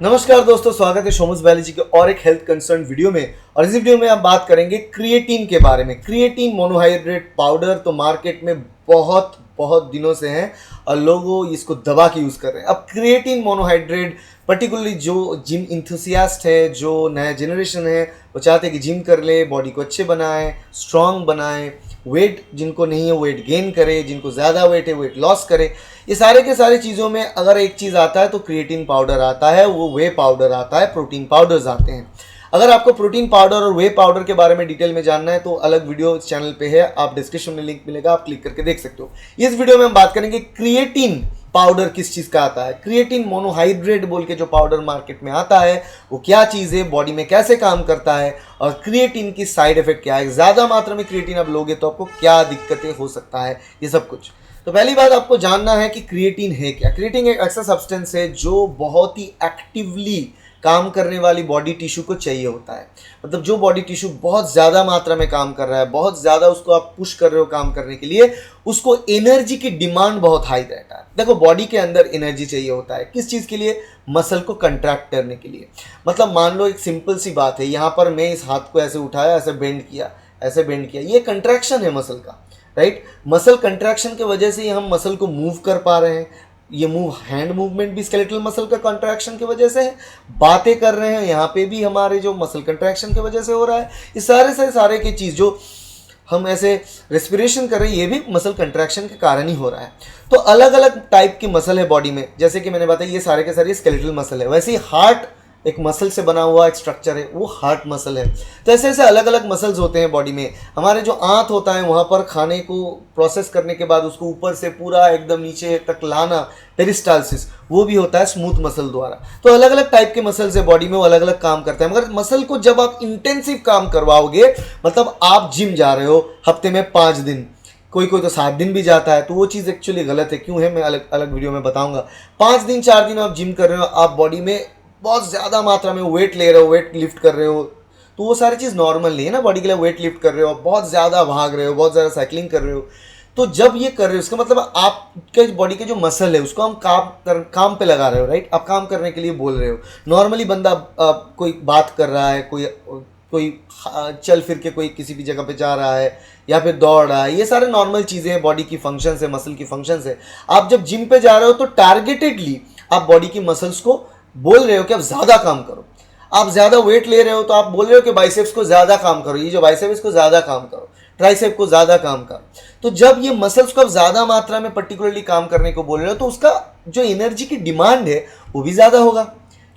नमस्कार दोस्तों, स्वागत है सोमस बायोलॉजी के और एक हेल्थ कंसर्न वीडियो में। और इस वीडियो में आप बात करेंगे क्रिएटिन के बारे में। क्रिएटिन मोनोहाइड्रेट पाउडर तो मार्केट में बहुत बहुत दिनों से हैं और लोग इसको दबा के यूज़ कर रहे हैं। अब क्रिएटिन मोनोहाइड्रेट पर्टिकुलरली जो जिम इंथुसियास्ट है, जो नया जनरेशन है, वो चाहते हैं कि जिम कर ले, बॉडी को अच्छे बनाए, स्ट्रांग बनाए, वेट जिनको नहीं है वेट गेन करे, जिनको ज़्यादा वेट है वेट लॉस करे। ये सारे के सारे चीज़ों में अगर एक चीज़ आता है तो क्रिएटिन पाउडर आता है, वो वे पाउडर आता है, प्रोटीन पाउडर्स आते हैं। अगर आपको प्रोटीन पाउडर और वे पाउडर के बारे में डिटेल में जानना है तो अलग वीडियो इस चैनल पे है, आप डिस्क्रिप्शन में लिंक मिलेगा, आप क्लिक करके देख सकते हो। इस वीडियो में हम बात करेंगे क्रिएटिन पाउडर किस चीज़ का आता है। क्रिएटिन मोनोहाइड्रेट बोल के जो पाउडर मार्केट में आता है वो क्या चीज़ है, बॉडी में कैसे काम करता है और क्रिएटिन की साइड इफेक्ट क्या है, ज़्यादा मात्रा में क्रिएटिन आप लोगे तो आपको क्या दिक्कतें हो सकता है, ये सब कुछ। तो पहली बात आपको जानना है कि क्रिएटिन है क्या। क्रिएटिन एक ऐसा सब्सटेंस है जो बहुत ही एक्टिवली काम करने वाली बॉडी टिश्यू को चाहिए होता है। मतलब जो बॉडी टिश्यू बहुत ज़्यादा मात्रा में काम कर रहा है, बहुत ज़्यादा उसको आप पुश कर रहे हो काम करने के लिए, उसको एनर्जी की डिमांड बहुत हाई रहता है। देखो, बॉडी के अंदर एनर्जी चाहिए होता है किस चीज़ के लिए? मसल को कंट्रैक्ट करने के लिए। मतलब मान लो एक सिंपल सी बात है, यहाँ पर मैं इस हाथ को ऐसे उठाया, ऐसे बेंड किया, ऐसे बेंड किया, ये कंट्रैक्शन है मसल का, राइट। मसल कंट्रैक्शन की वजह से ही हम मसल को मूव कर पा रहे हैं। ये हैंड मूवमेंट भी स्केलेटल मसल का कंट्रैक्शन की वजह से है। बातें कर रहे हैं यहाँ पे भी हमारे जो मसल कंट्रैक्शन की वजह से हो रहा है। ये सारे से सारे की चीज़ जो हम ऐसे रेस्पिरेशन कर रहे हैं, ये भी मसल कंट्रैक्शन के कारण ही हो रहा है। तो अलग अलग टाइप की मसल है बॉडी में, जैसे कि मैंने बताया ये सारे के सारे स्केलेटल मसल है। वैसे ही हार्ट एक मसल से बना हुआ एक स्ट्रक्चर है, वो हार्ट मसल है। तो ऐसे ऐसे अलग अलग मसल्स होते हैं बॉडी में। हमारे जो आंत होता है वहाँ पर खाने को प्रोसेस करने के बाद उसको ऊपर से पूरा एकदम नीचे तक लाना, पेरिस्टालसिस, वो भी होता है स्मूथ मसल द्वारा। तो अलग अलग टाइप के मसल्स है बॉडी में, वो अलग अलग काम करते हैं। मगर मसल को जब आप इंटेंसिव काम करवाओगे, मतलब आप जिम जा रहे हो हफ्ते में 5 दिन, कोई कोई तो 7 दिन भी जाता है, तो वो चीज़ एक्चुअली गलत है। क्यों है मैं अलग अलग वीडियो में बताऊंगा। 5 दिन 4 दिन आप जिम कर रहे हो, आप बॉडी में बहुत ज़्यादा मात्रा में वेट ले रहे हो, वेट लिफ्ट कर रहे हो, तो वो सारी चीज़ नॉर्मल नहीं है ना। बॉडी के लिए वेट लिफ्ट कर रहे हो, बहुत ज़्यादा भाग रहे हो, बहुत ज़्यादा साइकिलिंग कर रहे हो, तो जब ये कर रहे हो इसका मतलब आपके बॉडी के जो मसल है उसको हम काम पे लगा रहे हो, राइट। आप काम करने के लिए बोल रहे हो। नॉर्मली बंदा कोई बात कर रहा है, कोई चल फिर के कोई किसी भी जगह पे जा रहा है या फिर दौड़ रहा है, ये सारे नॉर्मल चीज़ें हैं, बॉडी की फंक्शंस है, मसल की फंक्शंस है। आप जब जिम पे जा रहे हो तो टारगेटेडली आप बॉडी की मसल्स को बोल रहे हो कि आप ज़्यादा काम करो। आप ज़्यादा वेट ले रहे हो तो आप बोल रहे हो कि बाइसेप्स को ज़्यादा काम करो, ये जो बाइसेप इसको ज़्यादा काम करो, ट्राइसेप को ज़्यादा काम करो। तो जब ये मसल्स को आप ज़्यादा मात्रा में पर्टिकुलरली काम करने को बोल रहे हो तो उसका जो एनर्जी की डिमांड है वो भी ज़्यादा होगा,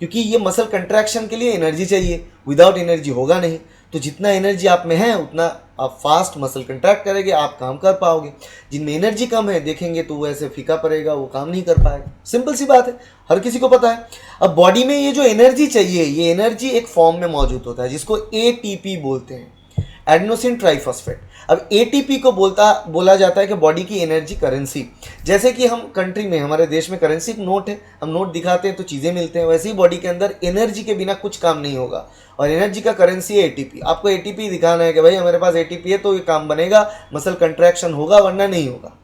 क्योंकि ये मसल कंट्रैक्शन के लिए एनर्जी चाहिए। विदाउट एनर्जी होगा नहीं। तो जितना एनर्जी आप में है उतना आप फास्ट मसल कंट्रैक्ट करेंगे, आप काम कर पाओगे। जिनमें एनर्जी कम है देखेंगे तो वो ऐसे फीका पड़ेगा, वो काम नहीं कर पाएगा। सिंपल सी बात है, हर किसी को पता है। अब बॉडी में ये जो एनर्जी चाहिए, ये एनर्जी एक फॉर्म में मौजूद होता है जिसको एटीपी बोलते हैं, एडेनोसिन ट्राइफॉस्फेट। अब एटीपी को बोला जाता है कि बॉडी की एनर्जी करेंसी। जैसे कि हम कंट्री में, हमारे देश में करेंसी एक नोट है, हम नोट दिखाते हैं तो चीज़ें मिलते हैं, वैसे ही बॉडी के अंदर एनर्जी के बिना कुछ काम नहीं होगा और एनर्जी का करेंसी है एटीपी। आपको एटीपी दिखाना है कि भाई हमारे पास एटीपी है तो ये काम बनेगा, मसल कंट्रैक्शन होगा, वरना नहीं होगा।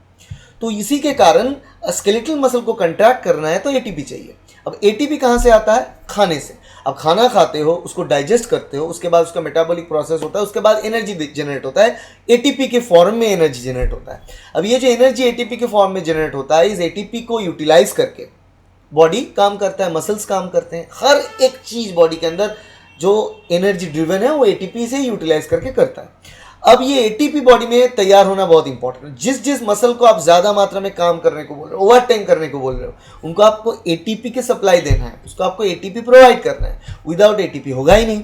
तो इसी के कारण स्केलेटल मसल को कंट्रैक्ट करना है तो एटीपी चाहिए। अब एटीपी कहाँ से आता है? खाने से। अब खाना खाते हो, उसको डाइजेस्ट करते हो, उसके बाद उसका मेटाबॉलिक प्रोसेस होता है, उसके बाद एनर्जी जनरेट होता है, एटीपी के फॉर्म में एनर्जी जनरेट होता है। अब ये जो एनर्जी एटीपी के फॉर्म में जनरेट होता है, इस एटीपी को यूटिलाइज करके बॉडी काम करता है, मसल्स काम करते हैं। हर एक चीज़ बॉडी के अंदर जो एनर्जी ड्रिवन है वो एटीपी से यूटिलाइज करके करता है। अब ये एटीपी बॉडी में तैयार होना बहुत इंपॉर्टेंट है। जिस मसल को आप ज़्यादा मात्रा में काम करने को बोल रहे हो, ओवर टाइम करने को बोल रहे हो, उनको आपको एटीपी की सप्लाई देना है, उसको आपको एटीपी प्रोवाइड करना है। विदाउट एटीपी होगा ही नहीं।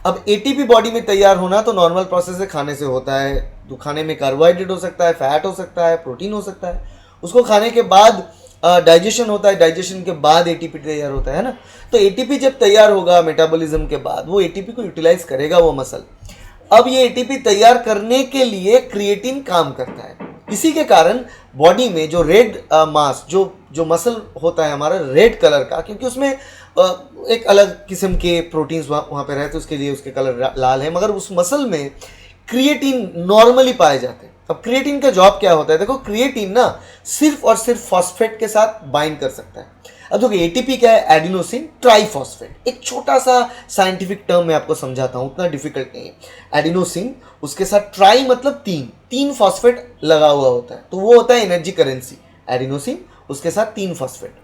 अब एटीपी बॉडी में तैयार होना तो नॉर्मल प्रोसेस है, खाने से होता है। तो खाने में कार्बोहाइड्रेट हो सकता है, फैट हो सकता है, प्रोटीन हो सकता है। उसको खाने के बाद डाइजेशन होता है, डाइजेशन के बाद एटीपी तैयार होता है ना। तो एटीपी जब तैयार होगा मेटाबॉलिज्म के बाद, वो एटीपी को यूटिलाइज करेगा वो मसल। अब ये एटीपी तैयार करने के लिए क्रिएटिन काम करता है। इसी के कारण बॉडी में जो रेड मास, जो मसल होता है हमारा रेड कलर का, क्योंकि उसमें एक अलग किस्म के प्रोटीन्स वहाँ पे रहते हैं, उसके लिए उसके कलर लाल है। मगर उस मसल में क्रिएटिन नॉर्मली पाए जाते हैं। अब क्रिएटिन का जॉब क्या होता है? देखो, क्रिएटिन ना सिर्फ और सिर्फ फॉस्फेट के साथ बाइंड कर सकता है। अब देखो एटीपी क्या है, एडिनोसिन ट्राइफॉस्फेट। एक छोटा सा साइंटिफिक टर्म मैं आपको समझाता हूं, उतना डिफिकल्ट नहीं है। एडिनोसिन, उसके साथ ट्राई मतलब तीन फॉस्फेट लगा हुआ होता है, तो वो होता है एनर्जी करेंसी। एडिनोसिन उसके साथ 3 फॉस्फेट।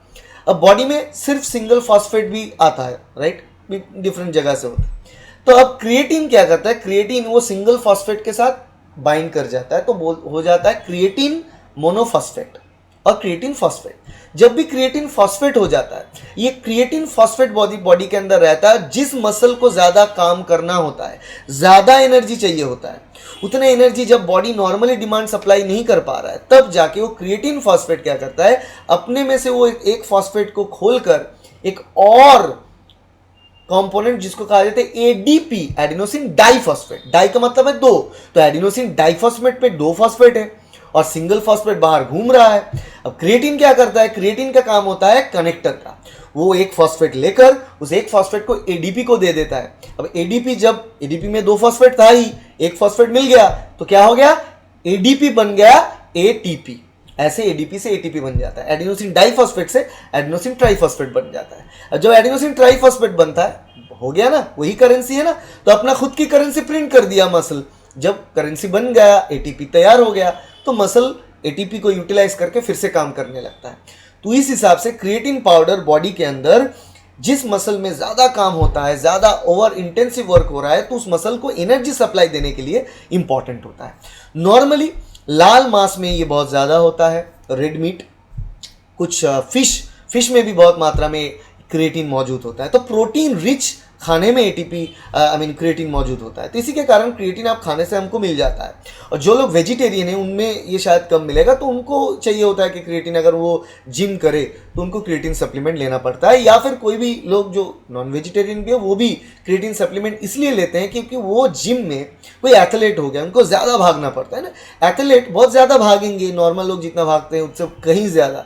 अब बॉडी में सिर्फ सिंगल फॉस्फेट भी आता है, राइट, डिफरेंट जगह से होता है। तो अब क्रिएटिन क्या करता है, क्रिएटिन वो सिंगल फॉस्फेट के साथ बाइंड कर जाता है, तो हो जाता है क्रिएटिन मोनोफॉस्फेट और क्रिएटिन फॉस्फेट। जब भी क्रिएटिन फॉस्फेट हो जाता है, ये क्रिएटिन फॉस्फेट बॉडी के अंदर रहता है। जिस मसल को ज्यादा काम करना होता है, ज्यादा एनर्जी चाहिए होता है, उतने एनर्जी जब बॉडी नॉर्मली डिमांड सप्लाई नहीं कर पा रहा है, तब जाके वो क्रिएटिन फॉस्फेट क्या करता है, अपने में से वो एक फॉस्फेट को खोलकर एक और कंपोनेंट जिसको कहा जाता है एडीपी, एडिनोसिन डाइफॉस्फेट। डाई का मतलब है 2, तो एडिनोसिन डाइफॉस्फेट पे 2 फॉस्फेट है और सिंगल फॉस्फेट बाहर घूम रहा है। अब क्रिएटिन क्या करता है, क्रिएटिन का काम होता है कनेक्टर का। वो एक फॉस्फेट लेकर उस एक फॉस्फेट को एडीपी को दे देता है। अब एडीपी, जब एडीपी में 2 फॉस्फेट था ही, एक फॉस्फेट मिल गया तो क्या हो गया, एडीपी बन गया एटीपी। ऐसे एडीपी से एटीपी बन जाता है, एडिनोसिन डाइफॉस्फेट से एडिनोसिन ट्राइफॉस्फेट बन जाता है। अब जब एडिनोसिन ट्राइफॉस्फेट बनता है, हो गया ना, वही करेंसी है ना, तो अपना खुद की करेंसी प्रिंट कर दिया मसल। जब करेंसी बन गया, एटीपी तैयार हो गया, तो मसल एटीपी को यूटिलाइज करके फिर से काम करने लगता है। तो इस हिसाब से क्रिएटिन पाउडर बॉडी के अंदर जिस मसल में ज्यादा काम होता है, ज्यादा ओवर इंटेंसिव वर्क हो रहा है, तो उस मसल को एनर्जी सप्लाई देने के लिए इंपॉर्टेंट होता है। नॉर्मली लाल मांस में ये बहुत ज्यादा होता है, रेड मीट, कुछ फिश में भी बहुत मात्रा में क्रिएटिन मौजूद होता है। तो प्रोटीन रिच खाने में एटीपी क्रिएटिन मौजूद होता है, तो इसी के कारण क्रिएटिन आप खाने से हमको मिल जाता है। और जो लोग वेजिटेरियन हैं उनमें ये शायद कम मिलेगा, तो उनको चाहिए होता है कि क्रिएटिन, अगर वो जिम करे तो उनको क्रिएटिन सप्लीमेंट लेना पड़ता है। या फिर कोई भी लोग जो नॉन वेजिटेरियन भी है वो भी क्रिएटिन सप्लीमेंट इसलिए लेते हैं क्योंकि वो जिम में कोई एथलीट हो गया, उनको ज़्यादा भागना पड़ता है ना। एथलीट बहुत ज़्यादा भागेंगे, नॉर्मल लोग जितना भागते हैं उससे कहीं ज़्यादा,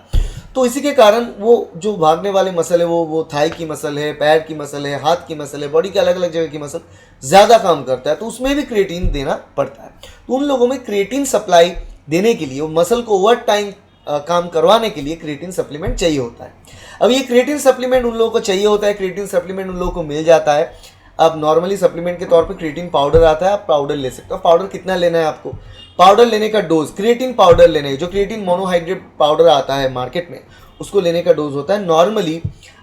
तो इसी के कारण वो जो भागने वाले मसल है, वो थाई की मसल है, पैर की मसल है, हाथ की मसल है, बॉडी के अलग अलग जगह की मसल ज़्यादा काम करता है, तो उसमें भी क्रिएटिन देना पड़ता है। तो उन लोगों में क्रिएटिन सप्लाई देने के लिए, वो मसल को ओवर टाइम काम करवाने के लिए क्रिएटिन सप्लीमेंट चाहिए होता है। अब ये क्रिएटिन सप्लीमेंट उन लोगों को चाहिए होता है, क्रिएटिन सप्लीमेंट उन लोगों को मिल जाता है। अब नॉर्मली सप्लीमेंट के तौर पे क्रिएटिन पाउडर आता है, आप पाउडर ले सकते हो। पाउडर कितना लेना है आपको, पाउडर लेने का डोज, क्रिएटिन पाउडर लेने का, जो क्रिएटिन मोनोहाइड्रेट पाउडर आता है मार्केट में, उसको लेने का डोज होता है नॉर्मली,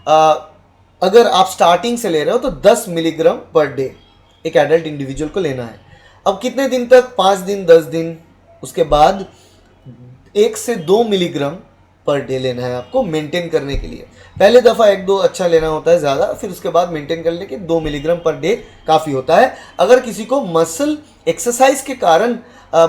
अगर आप स्टार्टिंग से ले रहे हो तो 10 मिलीग्राम पर डे एक एडल्ट इंडिविजुअल को लेना है। अब कितने दिन तक, 5 दिन, 10 दिन, उसके बाद 1 से 2 मिलीग्राम पर डे लेना है आपको मेंटेन करने के लिए। पहले दफ़ा 1-2 अच्छा लेना होता है ज़्यादा, फिर उसके बाद मेंटेन करने के 2 मिलीग्राम पर डे काफ़ी होता है। अगर किसी को मसल एक्सरसाइज के कारण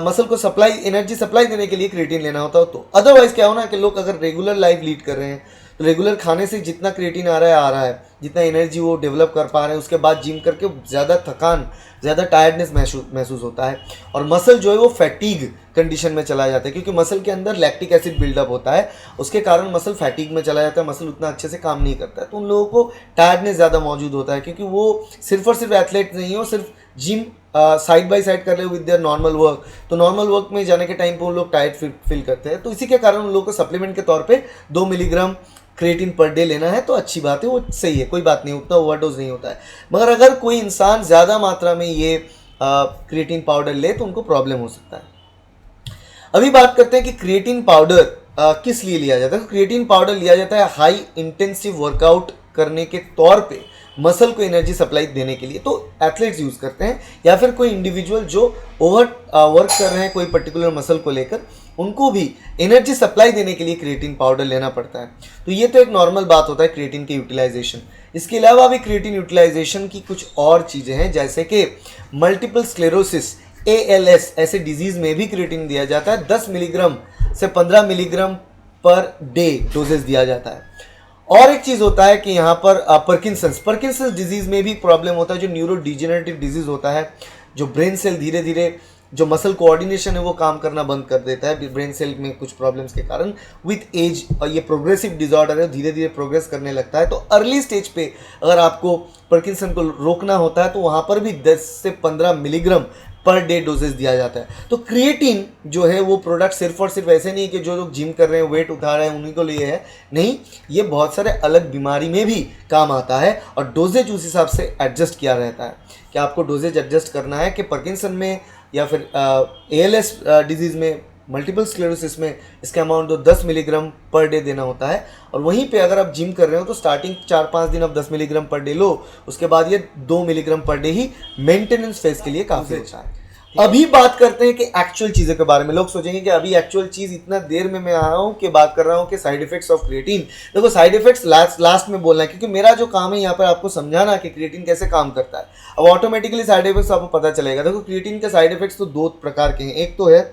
मसल को सप्लाई, एनर्जी सप्लाई देने के लिए क्रिएटिन लेना होता हो तो। अदरवाइज क्या हो ना कि लोग अगर रेगुलर लाइफ लीड कर रहे हैं तो रेगुलर खाने से जितना क्रिएटिन आ रहा है, जितना एनर्जी वो डेवलप कर पा रहे हैं, उसके बाद जिम करके ज़्यादा थकान, ज़्यादा टायर्डनेस महसूस होता है और मसल जो है वो फैटीग कंडीशन में चला जाता है, क्योंकि मसल के अंदर लैक्टिक एसिड बिल्डअप होता है, उसके कारण मसल फैटीग में चला जाता है, मसल उतना अच्छे से काम नहीं करता है। तो उन लोगों को टायर्डनेस ज़्यादा मौजूद होता है, क्योंकि वो सिर्फ और सिर्फ एथलीट नहीं हो, सिर्फ जिम साइड बाय साइड कर रहे हो विद देयर नॉर्मल वर्क, तो नॉर्मल वर्क में जाने के टाइम पे उन लोग टायर्ड फील करते हैं। तो इसी के कारण उन लोगों को सप्लीमेंट के तौर पे 2 मिलीग्राम क्रिएटिन पर डे लेना है, तो अच्छी बात है, वो सही है, कोई बात नहीं, उतना ओवरडोज नहीं होता है। मगर अगर कोई इंसान ज़्यादा मात्रा में ये क्रिएटिन पाउडर ले तो उनको प्रॉब्लम हो सकता है। अभी बात करते हैं कि क्रिएटिन पाउडर किस लिए लिया जाता है। तो क्रिएटिन पाउडर लिया जाता है हाई इंटेंसिव वर्कआउट करने के तौर पे, मसल को एनर्जी सप्लाई देने के लिए, तो एथलीट्स यूज़ करते हैं, या फिर कोई इंडिविजुअल जो ओवर वर्क कर रहे हैं कोई पर्टिकुलर मसल को लेकर, उनको भी एनर्जी सप्लाई देने के लिए क्रिएटिन पाउडर लेना पड़ता है। तो ये तो एक नॉर्मल बात होता है क्रिएटिन के यूटिलाइजेशन। इसके अलावा भी क्रिएटिन यूटिलाइजेशन की कुछ और चीज़ें हैं, जैसे कि मल्टीपल स्क्लेरोसिस, ALS, ऐसे डिजीज़ में भी क्रिएटिन दिया जाता है। 10 मिलीग्राम से 15 मिलीग्राम पर डे डोजेस दिया जाता है। और एक चीज़ होता है कि यहाँ पर पार्किंसंस डिजीज़ में भी प्रॉब्लम होता है, जो न्यूरो डिजेनरेटिव डिजीज़ होता है, जो ब्रेन सेल धीरे धीरे जो मसल कोऑर्डिनेशन है वो काम करना बंद कर देता है ब्रेन सेल में कुछ प्रॉब्लम्स के कारण विथ एज, और ये प्रोग्रेसिव डिसऑर्डर है, धीरे धीरे प्रोग्रेस करने लगता है। तो अर्ली स्टेज पे अगर आपको पार्किंसन को रोकना होता है तो वहाँ पर भी 10 से 15 मिलीग्राम पर डे डोजेस दिया जाता है। तो क्रिएटिन जो है वो प्रोडक्ट सिर्फ और सिर्फ ऐसे नहीं कि जो लोग जिम कर रहे हैं, वेट उठा रहे हैं, उन्हीं को लिए है, नहीं, ये बहुत सारे अलग बीमारी में भी काम आता है और डोजेज उस हिसाब से एडजस्ट किया रहता है कि आपको डोजेज एडजस्ट करना है कि पार्किंसन में या फिर ALS डिजीज़ में, मल्टीपल स्क्लेरोसिस में इसका अमाउंट तो 10 मिलीग्राम पर डे देना होता है। और वहीं पे अगर आप जिम कर रहे हो तो स्टार्टिंग 4-5 दिन आप 10 मिलीग्राम पर डे लो, उसके बाद ये 2 मिलीग्राम पर डे ही मेंटेनेंस फेज के लिए काफ़ी होता है। अभी बात करते हैं कि एक्चुअल चीज़ों के बारे में। लोग सोचेंगे कि अभी एक्चुअल चीज़ इतना देर में मैं आया हूँ कि बात कर रहा हूँ कि साइड इफेक्ट्स ऑफ क्रिएटिन। देखो साइड इफेक्ट्स लास्ट में बोलना है, क्योंकि मेरा जो काम है यहाँ पर आपको समझाना कि क्रिएटिन कैसे काम करता है। अब ऑटोमेटिकली साइड इफेक्ट्स आपको पता चलेगा। देखो क्रिएटिन के साइड इफेक्ट्स तो 2 प्रकार के हैं। एक तो है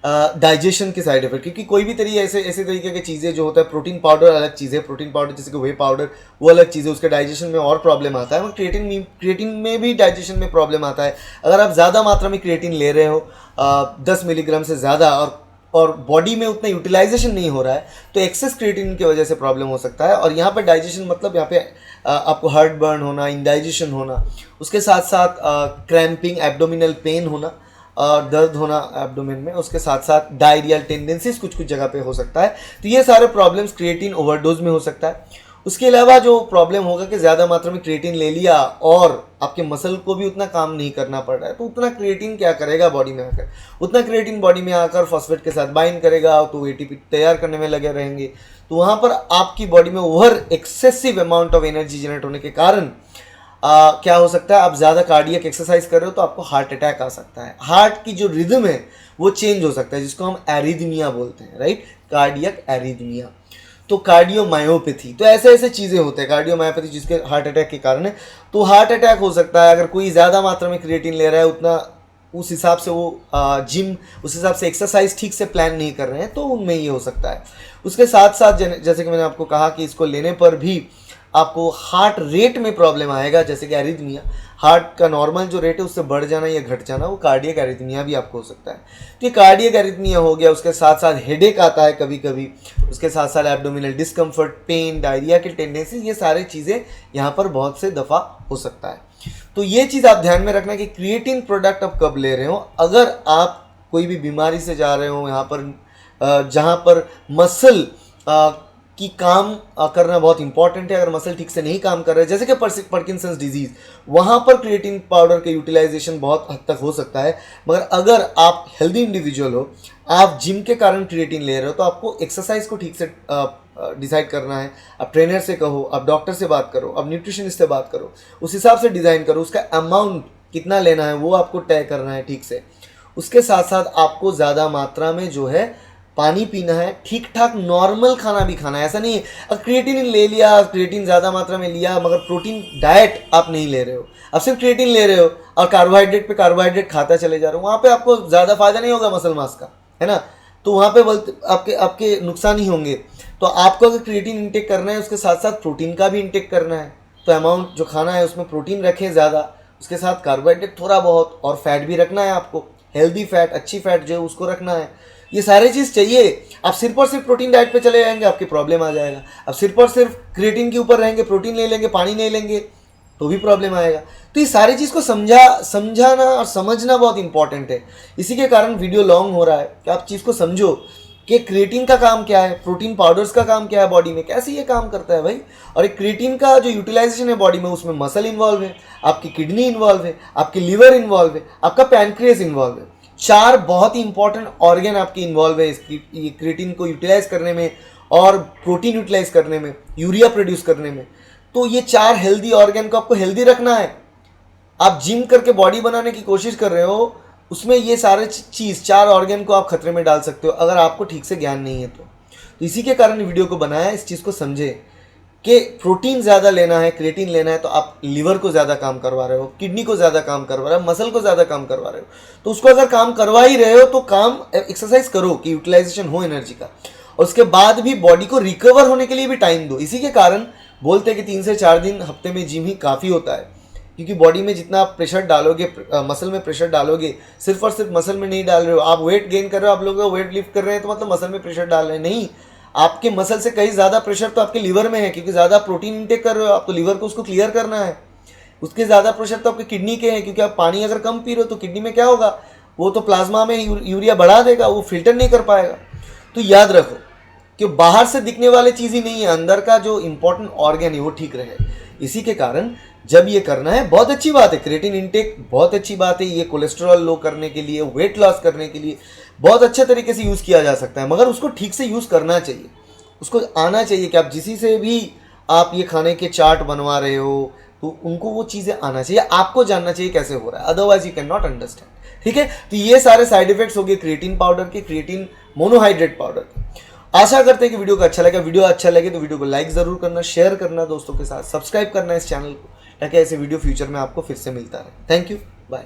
डाइजेशन के साइड इफेक्ट, क्योंकि कोई भी ऐसे तरीके की चीज़ें जो होता है, प्रोटीन पाउडर अलग चीज़ है, प्रोटीन पाउडर जैसे कि वे पाउडर वो अलग चीज़ है, उसके डाइजेशन में और प्रॉब्लम आता है। क्रिएटिन में भी डाइजेशन में प्रॉब्लम आता है। अगर आप ज़्यादा मात्रा में क्रिएटिन ले रहे हो 10 मिलीग्राम से ज़्यादा और बॉडी में उतना यूटिलाइजेशन नहीं हो रहा है तो एक्सेस क्रिएटिन की वजह से प्रॉब्लम हो सकता है। और यहाँ पर डाइजेशन मतलब यहाँ पे आपको हार्ट बर्न होना, इंडाइजेशन होना, उसके साथ साथ क्रैम्पिंग, एब्डोमिनल पेन होना, दर्द होना एब्डोमेन में, उसके साथ साथ डायरियल टेंडेंसीज कुछ जगह पे हो सकता है। तो ये सारे प्रॉब्लम्स क्रिएटिन ओवरडोज में हो सकता है। उसके अलावा जो प्रॉब्लम होगा कि ज़्यादा मात्रा में क्रिएटिन ले लिया और आपके मसल को भी उतना काम नहीं करना पड़ रहा है, तो उतना क्रिएटिन क्या करेगा बॉडी में आकर, उतना क्रिएटिन बॉडी में आकर फॉस्फेट के साथ बाइंड करेगा तो ATP तैयार करने में लगे रहेंगे। तो वहाँ पर आपकी बॉडी में over excessive amount of energy generate होने के कारण क्या हो सकता है, आप ज़्यादा कार्डियक एक्सरसाइज कर रहे हो तो आपको हार्ट अटैक आ सकता है। हार्ट की जो रिदम है वो चेंज हो सकता है, जिसको हम एरिथमिया बोलते हैं, राइट, कार्डियक एरिथमिया। तो कार्डियोमायोपैथी, तो ऐसे चीज़ें होते हैं, कार्डियोमायोपैथी जिसके हार्ट अटैक के कारण है। तो हार्ट अटैक हो सकता है अगर कोई ज़्यादा मात्रा में क्रिएटिन ले रहा है, उतना उस हिसाब से वो जिम, उस हिसाब से एक्सरसाइज ठीक से प्लान नहीं कर रहे हैं, तो उनमें ये हो सकता है। उसके साथ साथ जैसे कि मैंने आपको कहा कि इसको लेने पर भी आपको हार्ट रेट में प्रॉब्लम आएगा, जैसे कि एरिथमिया, हार्ट का नॉर्मल जो रेट है उससे बढ़ जाना या घट जाना, वो कार्डियक एरिथमिया भी आपको हो सकता है। तो ये कार्डियक एरिथमिया हो गया। उसके साथ साथ हेडेक आता है कभी कभी, उसके साथ साथ एब्डोमिनल डिस्कम्फर्ट, पेन, डायरिया की टेंडेंसी, ये सारी चीज़ें यहाँ पर बहुत से दफ़ा हो सकता है। तो ये चीज़ आप ध्यान में रखना कि क्रिएटिन प्रोडक्ट आप कब ले रहे हो। अगर आप कोई भी बीमारी से जा रहे हो, यहाँ पर जहाँ पर मसल की काम करना बहुत इंपॉर्टेंट है, अगर मसल ठीक से नहीं काम कर रहे, जैसे कि पार्किंसंस डिजीज़, वहाँ पर क्रिएटिन पाउडर के यूटिलाइजेशन बहुत हद तक हो सकता है। मगर अगर आप हेल्दी इंडिविजुअल हो, आप जिम के कारण क्रिएटिन ले रहे हो, तो आपको एक्सरसाइज को ठीक से डिसाइड करना है। आप ट्रेनर से कहो, आप डॉक्टर से बात करो, आप न्यूट्रिशनिस्ट से बात करो, उस हिसाब से डिज़ाइन करो। उसका अमाउंट कितना लेना है वो आपको तय करना है ठीक से। उसके साथ साथ आपको ज़्यादा मात्रा में जो है पानी पीना है, ठीक ठाक नॉर्मल खाना भी खाना है। ऐसा नहीं है अब क्रिएटिन ले लिया, क्रिएटिन ज़्यादा मात्रा में लिया, मगर प्रोटीन डाइट आप नहीं ले रहे हो, आप सिर्फ क्रिएटिन ले रहे हो और कार्बोहाइड्रेट पे कार्बोहाइड्रेट खाता चले जा रहे हो, वहाँ पे आपको ज़्यादा फायदा नहीं होगा मसल मास का, है ना। तो वहाँ पे आपके नुकसान ही होंगे। तो आपको अगर क्रिएटिन इंटेक करना है, उसके साथ साथ प्रोटीन का भी इंटेक करना है, तो अमाउंट जो खाना है उसमें प्रोटीन रखें ज़्यादा, उसके साथ कार्बोहाइड्रेट थोड़ा बहुत, और फैट भी रखना है आपको, हेल्दी फैट, अच्छी फैट जो है उसको रखना है। ये सारी चीज़ चाहिए। आप सिर्फ और सिर्फ प्रोटीन डाइट पे चले जाएंगे, आपकी प्रॉब्लम आ जाएगा। आप सिर्फ और सिर्फ क्रिएटिन के ऊपर रहेंगे, प्रोटीन ले लेंगे, पानी नहीं लेंगे, तो भी प्रॉब्लम आएगा। तो ये सारी चीज़ को समझाना और समझना बहुत इंपॉर्टेंट है। इसी के कारण वीडियो लॉन्ग हो रहा है कि आप चीज़ को समझो कि क्रिएटिन का काम क्या है, प्रोटीन पाउडर्स का काम क्या है बॉडी में, कैसे ये काम करता है भाई। और एक क्रिएटिन का जो यूटिलाइजेशन है बॉडी में, उसमें मसल इन्वॉल्व है, आपकी किडनी इन्वॉल्व है, आपकी लिवर इन्वॉल्व है, आपका पैनक्रियास इन्वॉल्व है। 4 बहुत ही इंपॉर्टेंट ऑर्गन आपकी इन्वॉल्व है ये क्रिएटिन को यूटिलाइज करने में और प्रोटीन यूटिलाइज करने में, यूरिया प्रोड्यूस करने में। तो ये 4 हेल्दी ऑर्गन को आपको हेल्दी रखना है। आप जिम करके बॉडी बनाने की कोशिश कर रहे हो, उसमें ये सारे चीज़ 4 ऑर्गन को आप खतरे में डाल सकते हो अगर आपको ठीक से ज्ञान नहीं है तो इसी के कारण वीडियो को बनाया, इस चीज़ को समझे कि प्रोटीन ज़्यादा लेना है, क्रिएटिन लेना है, तो आप लिवर को ज़्यादा काम करवा रहे हो, किडनी को ज़्यादा काम करवा रहे हो, मसल को ज़्यादा काम करवा रहे हो। तो उसको अगर काम करवा ही रहे हो तो काम एक्सरसाइज करो कि यूटिलाइजेशन हो एनर्जी का, और उसके बाद भी बॉडी को रिकवर होने के लिए भी टाइम दो। इसी के कारण बोलते हैं कि 3 से 4 दिन हफ्ते में जिम ही काफ़ी होता है। क्योंकि बॉडी में जितना आप प्रेशर डालोगे, मसल में प्रेशर डालोगे, सिर्फ और सिर्फ मसल में नहीं डाल रहे हो। आप वेट गेन कर रहे हो, आप लोग वेट लिफ्ट कर रहे हैं तो मतलब मसल में प्रेशर डाल रहे हैं, नहीं, आपके मसल से कहीं ज़्यादा प्रेशर तो आपके लीवर में है, क्योंकि ज़्यादा प्रोटीन इंटेक कर रहे हो आप, तो लीवर को उसको क्लियर करना है। उसके ज़्यादा प्रेशर तो आपके किडनी के हैं, क्योंकि आप पानी अगर कम पी रहे हो तो किडनी में क्या होगा, वो तो प्लाज्मा में यूरिया बढ़ा देगा, वो फिल्टर नहीं कर पाएगा। तो याद रखो कि बाहर से दिखने वाली चीज़ ही नहीं है, अंदर का जो इंपॉर्टेंट ऑर्गन है वो ठीक रहे। इसी के कारण जब ये करना है, बहुत अच्छी बात है, क्रिएटिन इंटेक बहुत अच्छी बात है, ये कोलेस्ट्रॉल लो करने के लिए, वेट लॉस करने के लिए बहुत अच्छे तरीके से यूज़ किया जा सकता है, मगर उसको ठीक से यूज़ करना चाहिए। उसको आना चाहिए कि आप जिसी से भी आप ये खाने के चार्ट बनवा रहे हो तो उनको वो चीज़ें आना चाहिए, आपको जानना चाहिए कैसे हो रहा है, otherwise you can not understand. ठीक है, तो ये सारे साइड इफेक्ट्स हो गए क्रिएटिन पाउडर के, क्रिएटिन मोनोहाइड्रेट पाउडर के। आशा करते हैं कि वीडियो को अच्छा लगा। वीडियो अच्छा लगे तो वीडियो को लाइक ज़रूर करना, शेयर करना दोस्तों के साथ, सब्सक्राइब करना इस चैनल को, ताकि ऐसे वीडियो फ्यूचर में आपको फिर से मिलता रहे। Thank you, bye.